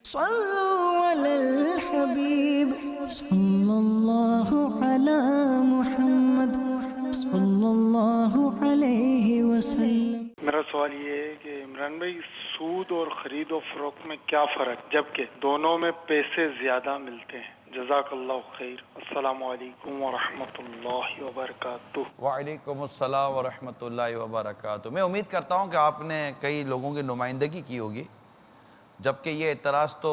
صلوا على الحبيب صلى الله على محمد صلى الله عليه وسلم۔ میرا سوال یہ ہے کہ عمران بھائی، سود اور خرید و فروخت میں کیا فرق جبکہ دونوں میں پیسے زیادہ ملتے ہیں؟ جزاک اللہ خیر، السلام علیکم ورحمۃ اللہ وبرکاتہ۔ وعلیکم السلام ورحمۃ اللہ وبرکاتہ۔ میں امید کرتا ہوں کہ آپ نے کئی لوگوں کی نمائندگی کی ہوگی، جبکہ یہ اعتراض تو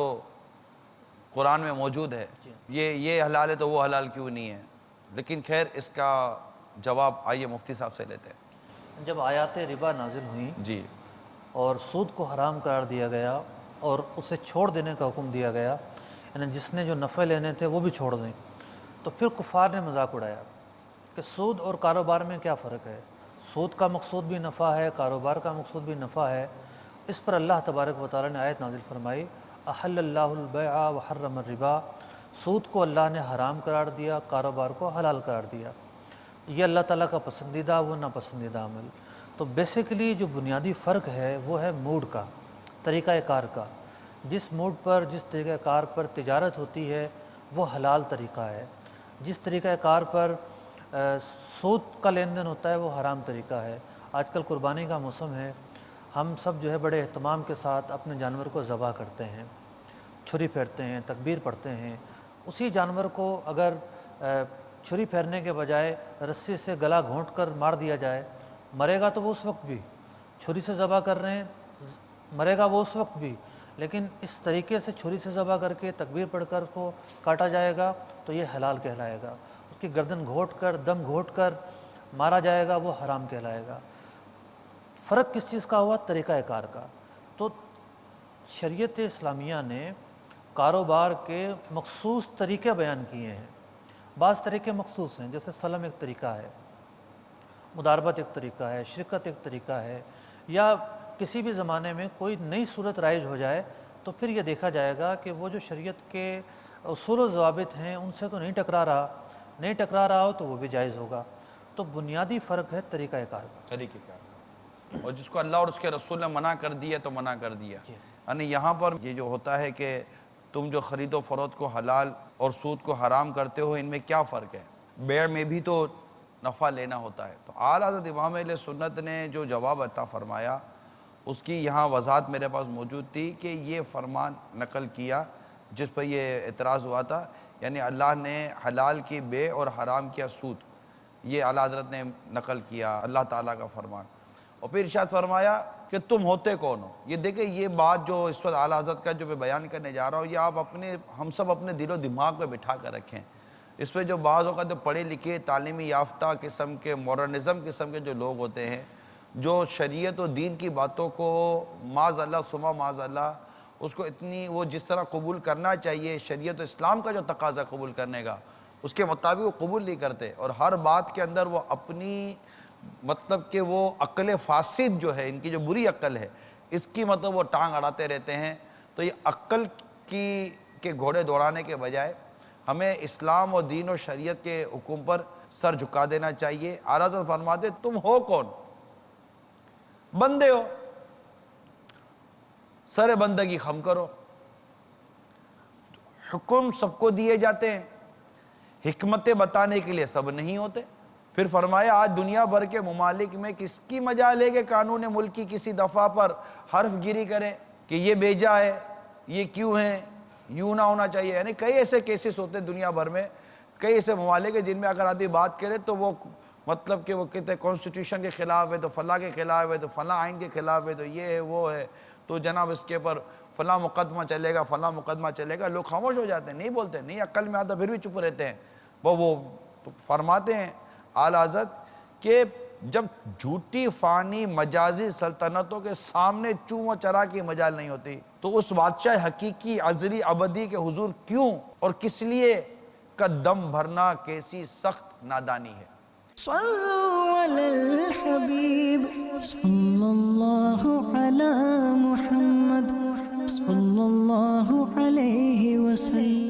قرآن میں موجود ہے، یہ حلال ہے تو وہ حلال کیوں نہیں ہے؟ لیکن خیر، اس کا جواب آئیے مفتی صاحب سے لیتے ہیں۔ جب آیات ربا نازل ہوئیں جی، اور سود کو حرام قرار دیا گیا اور اسے چھوڑ دینے کا حکم دیا گیا، یعنی جس نے جو نفع لینے تھے وہ بھی چھوڑ دیں، تو پھر کفار نے مذاق اڑایا کہ سود اور کاروبار میں کیا فرق ہے؟ سود کا مقصود بھی نفع ہے، کاروبار کا مقصود بھی نفع ہے۔ اس پر اللہ تبارک و تعالیٰ نے آیت نازل فرمائی، احل اللہ البیع وحرم الربا، سود کو اللہ نے حرام قرار دیا، کاروبار کو حلال قرار دیا۔ یہ اللہ تعالیٰ کا پسندیدہ و ناپسندیدہ عمل۔ تو بیسیکلی جو بنیادی فرق ہے وہ ہے موڈ کا، طریقہ کار کا۔ جس موڈ پر، جس طریقہ کار پر تجارت ہوتی ہے وہ حلال طریقہ ہے، جس طریقہ کار پر سود کا لین دین ہوتا ہے وہ حرام طریقہ ہے۔ آج کل قربانی کا موسم ہے، ہم سب جو ہے بڑے اہتمام کے ساتھ اپنے جانور کو ذبح کرتے ہیں، چھری پھیرتے ہیں، تکبیر پڑھتے ہیں۔ اسی جانور کو اگر چھری پھیرنے کے بجائے رسی سے گلا گھونٹ کر مار دیا جائے، مرے گا تو وہ اس وقت بھی، چھری سے ذبح کر رہے ہیں مرے گا وہ اس وقت بھی، لیکن اس طریقے سے چھری سے ذبح کر کے تکبیر پڑھ کر اس کو کاٹا جائے گا تو یہ حلال کہلائے گا۔ اس کی گردن گھونٹ کر، دم گھونٹ کر مارا جائے گا وہ حرام کہلائے گا۔ فرق کس چیز کا ہوا؟ طریقہ کار کا۔ تو شریعت اسلامیہ نے کاروبار کے مخصوص طریقے بیان کیے ہیں۔ بعض طریقے مخصوص ہیں، جیسے سلم ایک طریقہ ہے، مداربت ایک طریقہ ہے، شرکت ایک طریقہ ہے، یا کسی بھی زمانے میں کوئی نئی صورت رائج ہو جائے تو پھر یہ دیکھا جائے گا کہ وہ جو شریعت کے اصول و ضوابط ہیں ان سے تو نہیں ٹکرا رہا ہو تو وہ بھی جائز ہوگا۔ تو بنیادی فرق ہے طریقہ کار کا۔ طریقہ کار، اور جس کو اللہ اور اس کے رسول نے منع کر دیا تو منع کر دیا۔ یعنی یہاں پر یہ جو ہوتا ہے کہ تم جو خرید و فروخت کو حلال اور سود کو حرام کرتے ہو، ان میں کیا فرق ہے؟ بیع میں بھی تو نفع لینا ہوتا ہے۔ تو اعلیٰ حضرت امام اہل سنت نے جو جواب عطا فرمایا اس کی یہاں وضاحت میرے پاس موجود تھی کہ یہ فرمان نقل کیا جس پر یہ اعتراض ہوا تھا، یعنی اللہ نے حلال کی بیع اور حرام کیا سود، یہ اعلیٰ حضرت نے نقل کیا اللہ تعالیٰ کا فرمان۔ اور پھر ارشاد فرمایا کہ تم ہوتے کون ہو؟ یہ دیکھیں، یہ بات جو اس وقت اعلیٰ حضرت کا جو میں بیان کرنے جا رہا ہوں، یہ آپ ہم سب اپنے دل و دماغ میں بٹھا کر رکھیں۔ اس پہ جو بعض اوقات جو پڑھے لکھے تعلیمی یافتہ قسم کے ماڈرنزم قسم کے جو لوگ ہوتے ہیں، جو شریعت و دین کی باتوں کو معاذ اللہ ثم معاذ اللہ اس کو اتنی وہ جس طرح قبول کرنا چاہیے، شریعت و اسلام کا جو تقاضا قبول کرنے کا، اس کے مطابق وہ قبول نہیں کرتے، اور ہر بات کے اندر وہ اپنی مطلب کہ وہ عقل فاسد جو ہے، ان کی جو بری عقل ہے، اس کی مطلب وہ ٹانگ اڑاتے رہتے ہیں۔ تو یہ عقل کے گھوڑے دوڑانے کے بجائے ہمیں اسلام و دین و شریعت کے حکم پر سر جھکا دینا چاہیے۔ اعلیٰ حضرت فرماتے تم ہو کون؟ بندے ہو، سر بندگی خم کرو۔ حکم سب کو دیے جاتے ہیں، حکمتیں بتانے کے لیے سب نہیں ہوتے۔ پھر فرمایا آج دنیا بھر کے ممالک میں کس کی مجال ہے کہ قانون ملکی کسی دفعہ پر حرف گیری کریں کہ یہ بیجا ہے، یہ کیوں ہے، یوں نہ ہونا چاہیے۔ یعنی کئی ایسے کیسز ہوتے ہیں دنیا بھر میں، کئی ایسے ممالک ہیں جن میں اگر آدمی بات کرے تو وہ مطلب کہ وہ کہتے ہیں کانسٹیٹیوشن کے خلاف ہے، تو فلاں کے خلاف ہے، تو فلاں آئین کے خلاف ہے، تو یہ ہے وہ ہے، تو جناب اس کے پر فلاں مقدمہ چلے گا، فلاں مقدمہ چلے گا۔ لوگ خاموش ہو جاتے ہیں، نہیں بولتے، نہیں عقل میں آتا، پھر بھی چپ رہتے ہیں۔ وہ تو فرماتے ہیں اعلیٰ حضرت کہ جب جھوٹی فانی مجازی سلطنتوں کے سامنے چوں و چرا کی مجال نہیں ہوتی تو اس بادشاہ حقیقی ازلی ابدی کے حضور کیوں اور کس لیے کا دم بھرنا کیسی سخت نادانی ہے۔ صلوا علی الحبیب صلی اللہ علی محمد صلی اللہ علیہ وسلم۔